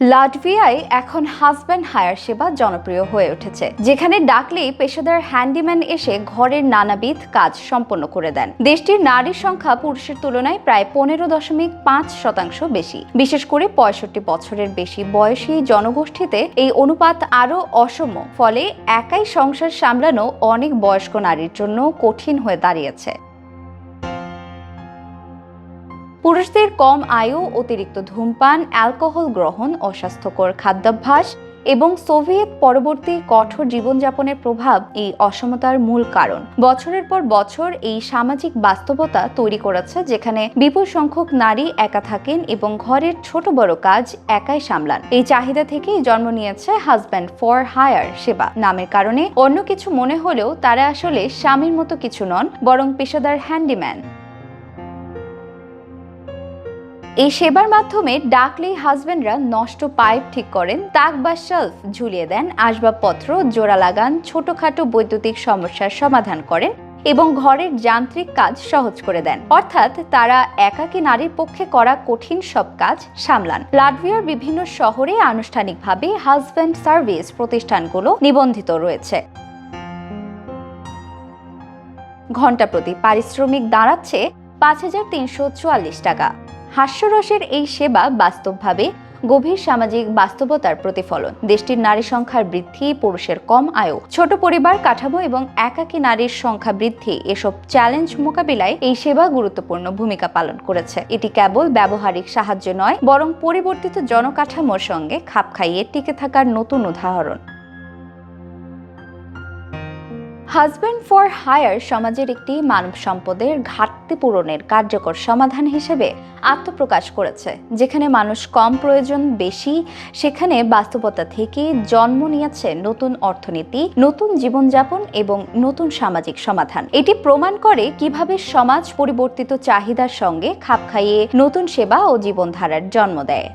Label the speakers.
Speaker 1: লাটভিয়ায় এখন husband higher সেবা জনপ্রিয় হয়ে উঠেছে, যেখানে ডাকলেই পেশাদার হ্যান্ডিম্যান এসে ঘরের নানাবিধ কাজ সম্পন্ন করে দেন। দেশটির নারীর সংখ্যা পুরুষের তুলনায় প্রায় 15.5% বেশি। বিশেষ করে 65 বছরের বেশি বয়সী জনগোষ্ঠীতে এই অনুপাত আরও অসম। ফলে একাই সংসার সামলানো অনেক বয়স্ক নারীর জন্য কঠিন হয়ে দাঁড়িয়েছে। পুরুষদের কম আয়ু, অতিরিক্ত ধূমপান, অ্যালকোহল গ্রহণ, অস্বাস্থ্যকর খাদ্যাভ্যাস এবং সোভিয়েত পরবর্তী কঠোর জীবনযাপনের প্রভাব এই অসমতার মূল কারণ। বছরের পর বছর এই সামাজিক বাস্তবতা তৈরি করেছে যেখানে বিপুল সংখ্যক নারী একা থাকেন এবং ঘরের ছোট বড় কাজ একাই সামলান। এই চাহিদা থেকেই জন্ম নিয়েছে হাজব্যান্ড ফর হায়ার সেবা নামের কারণে অন্য কিছু মনে হলেও তারা আসলে স্বামীর মতো কিছু নন, বরং পেশাদার হ্যান্ডিম্যান। এই সেবার মাধ্যমে ডাকলেই হাজবেন্ডরা নষ্ট পাইপ ঠিক করেন, তাক বা শেলফ ঝুলিয়ে দেন, আসবাবপত্র জোড়া লাগান, ছোটখাটো বৈদ্যুতিক সমস্যার সমাধান করেন এবং ঘরের যান্ত্রিক কাজ সহজ করে দেন। অর্থাৎ তারা একাকী নারীর পক্ষে করা কঠিন সব কাজ সামলান। লাটভিয়ার বিভিন্ন শহরে আনুষ্ঠানিকভাবে হাজব্যান্ড সার্ভিস প্রতিষ্ঠানগুলো নিবন্ধিত রয়েছে। ঘণ্টা প্রতি পারিশ্রমিক দাঁড়াচ্ছে 5,344 টাকা। হাস্যরসের এই সেবা বাস্তবভাবে গভীর সামাজিক বাস্তবতার প্রতিফলন। দেশটির নারী সংখ্যার বৃদ্ধি, পুরুষের কম আয়ু, ছোট পরিবার কাঠামো এবং একাকী নারীর সংখ্যা বৃদ্ধি এসব চ্যালেঞ্জ মোকাবিলায় এই সেবা গুরুত্বপূর্ণ ভূমিকা পালন করেছে। এটি কেবল ব্যবহারিক সাহায্য নয়, বরং পরিবর্তিত জনকাঠামোর সঙ্গে খাপ খাইয়ে টিকে থাকার নতুন উদাহরণ। হাজব্যান্ড ফর হায়ার সমাজের একটি মানব সম্পদের ঘাটতি পূরণের কার্যকর সমাধান হিসেবে আত্মপ্রকাশ করেছে। যেখানে মানুষ কম প্রয়োজন বেশি, সেখানে বাস্তবতা থেকে জন্ম নিয়েছে নতুন অর্থনীতি, নতুন জীবনযাপন এবং নতুন সামাজিক সমাধান। এটি প্রমাণ করে কিভাবে সমাজ পরিবর্তিত চাহিদার সঙ্গে খাপ খাইয়ে নতুন সেবা ও জীবনধারার জন্ম দেয়।